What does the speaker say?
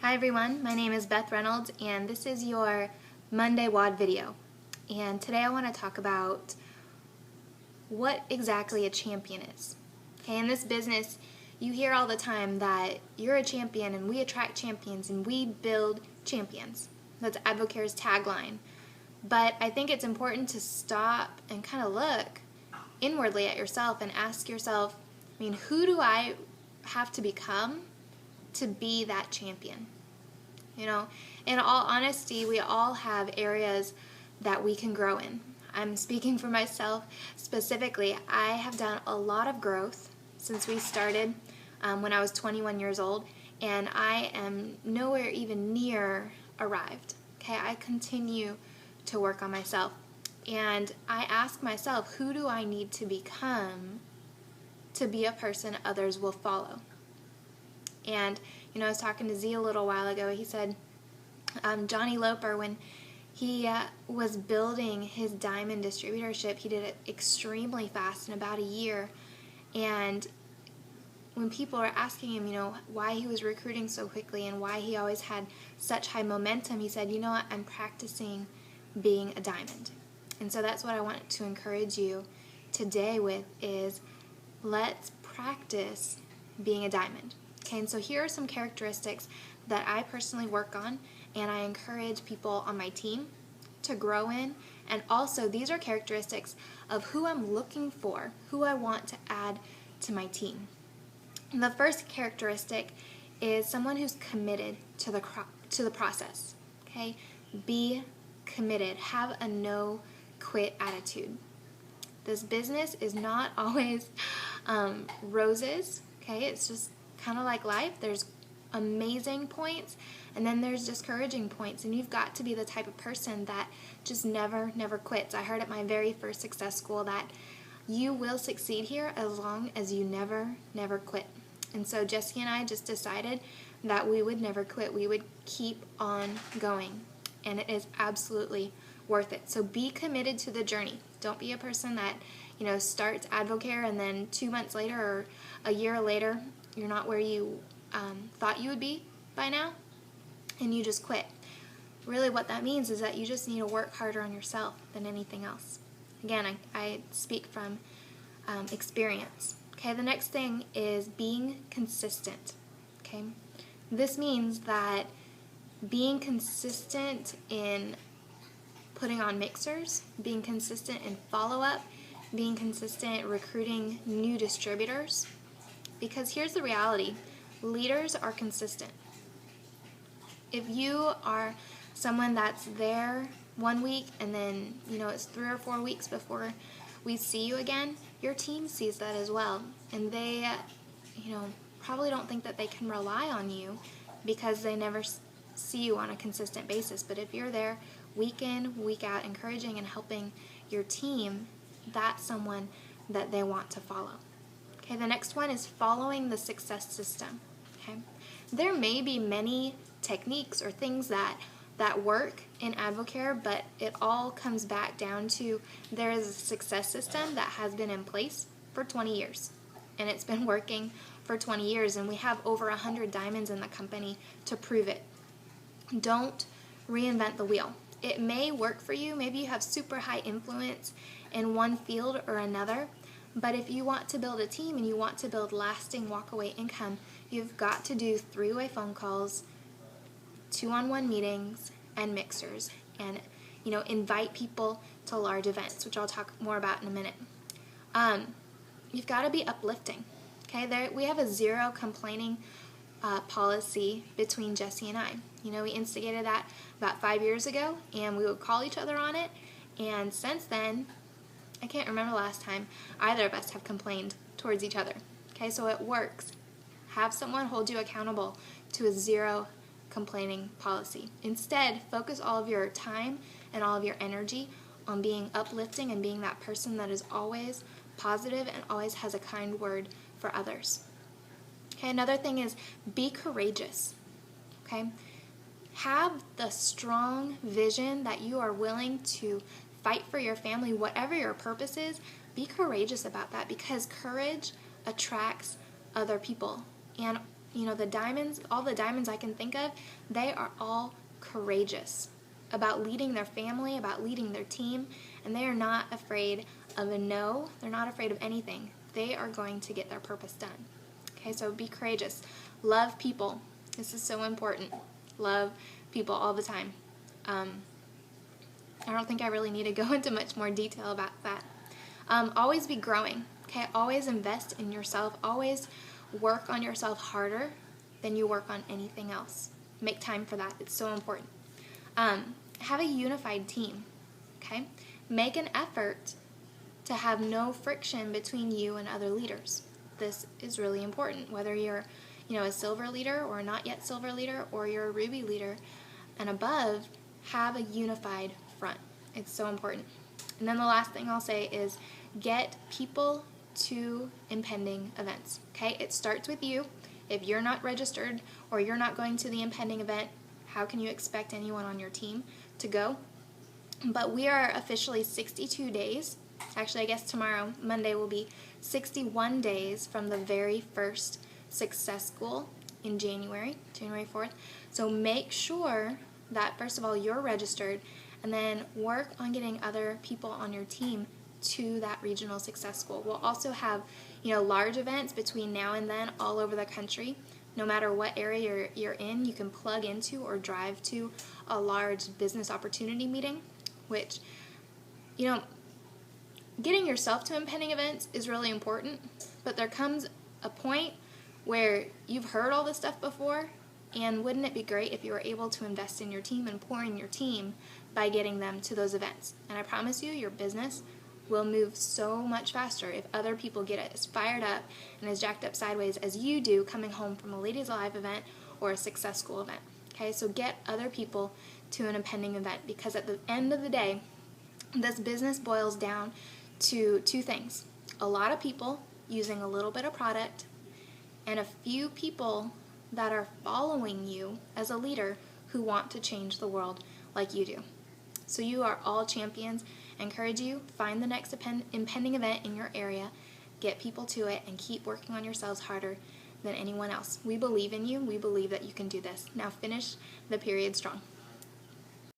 Hi everyone, my name is Beth Reynolds and this is your Monday WOD video. And today I want to talk about what exactly a champion is. Okay, in this business, you hear all the time that you're a champion and we attract champions and we build champions. That's Advocare's tagline. But I think it's important to stop and kind of look inwardly at yourself and ask yourself, who do I have to become to be that champion? You know, in all honesty, we all have areas that we can grow in. I'm speaking for myself specifically. I have done a lot of growth since we started when I was 21 years old, and I am nowhere even near arrived. Okay, I continue to work on myself, and I ask myself, who do I need to become to be a person others will follow? And, I was talking to Z a little while ago. He said, Johnny Loper, when he was building his diamond distributorship, he did it extremely fast in about a year. And when people are asking him, why he was recruiting so quickly and why he always had such high momentum, he said, I'm practicing being a diamond. And so that's what I want to encourage you today with is let's practice being a diamond. Okay, and so here are some characteristics that I personally work on and I encourage people on my team to grow in. And also these are characteristics of who I'm looking for, who I want to add to my team. And the first characteristic is someone who's committed to the process. Okay, be committed. Have a no-quit attitude. This business is not always roses. Okay, it's just kind of like life. There's amazing points and then there's discouraging points, and you've got to be the type of person that just never quits. I heard at my very first success school that you will succeed here as long as you never quit. And so Jesse and I just decided that we would never quit. We would keep on going, and it is absolutely worth it. So be committed to the journey. Don't be a person that starts Advocare and then 2 months later or a year later you're not where you thought you would be by now, and you just quit. Really what that means is that you just need to work harder on yourself than anything else. Again, I speak from experience. Okay, the next thing is being consistent. Okay, this means that being consistent in putting on mixers, being consistent in follow-up, being consistent recruiting new distributors. Because here's the reality, leaders are consistent. If you are someone that's there 1 week and then, it's 3 or 4 weeks before we see you again, your team sees that as well. And they, probably don't think that they can rely on you because they never see you on a consistent basis. But if you're there week in, week out, encouraging and helping your team, that's someone that they want to follow. Okay, the next one is following the success system. Okay, there may be many techniques or things that work in Advocare, but it all comes back down to there is a success system that has been in place for 20 years, and it's been working for 20 years, and we have over 100 diamonds in the company to prove it. Don't reinvent the wheel. It may work for you. Maybe you have super high influence in one field or another, but if you want to build a team and you want to build lasting walkaway income, you've got to do 3-way phone calls, 2-on-1 meetings, and mixers, and invite people to large events, which I'll talk more about in a minute. You've got to be uplifting. Okay, we have a zero complaining policy between Jesse and I. We instigated that about 5 years ago, and we would call each other on it, and since then, I can't remember the last time either of us have complained towards each other. Okay, so it works. Have someone hold you accountable to a zero complaining policy. Instead, focus all of your time and all of your energy on being uplifting and being that person that is always positive and always has a kind word for others. Okay, another thing is be courageous. Okay, have the strong vision that you are willing to fight for your family, whatever your purpose is. Be courageous about that, because courage attracts other people. And the diamonds, all the diamonds I can think of, they are all courageous about leading their family, about leading their team, and they are not afraid of a no. They're not afraid of anything. They are going to get their purpose done. Okay, so be courageous. Love people. This is so important. Love people all the time. I don't think I really need to go into much more detail about that. Always be growing. Okay, always invest in yourself. Always work on yourself harder than you work on anything else. Make time for that. It's so important. Have a unified team. Okay, make an effort to have no friction between you and other leaders. This is really important. Whether you're, a silver leader or not yet silver leader, or you're a ruby leader and above, have a unified front. It's so important. And then the last thing I'll say is get people to impending events. Okay, it starts with you. If you're not registered or you're not going to the impending event, how can you expect anyone on your team to go? But we are officially 62 days. Actually, I guess tomorrow, Monday, will be 61 days from the very first Success School in January 4th. So make sure that, first of all, you're registered, and then work on getting other people on your team to that regional Success School. We'll also have, large events between now and then all over the country. No matter what area you're in, you can plug into or drive to a large business opportunity meeting, which, getting yourself to impending events is really important, but there comes a point where you've heard all this stuff before, and wouldn't it be great if you were able to invest in your team and pour in your team by getting them to those events? And I promise you, your business will move so much faster if other people get as fired up and as jacked up sideways as you do coming home from a Ladies Live event or a Success School event. Okay, so get other people to an impending event, because at the end of the day, this business boils down to two things: a lot of people using a little bit of product, and a few people that are following you as a leader who want to change the world like you do. So you are all champions. I encourage you, find the next impending event in your area, get people to it, and keep working on yourselves harder than anyone else. We believe in you. We believe that you can do this. Now finish the period strong.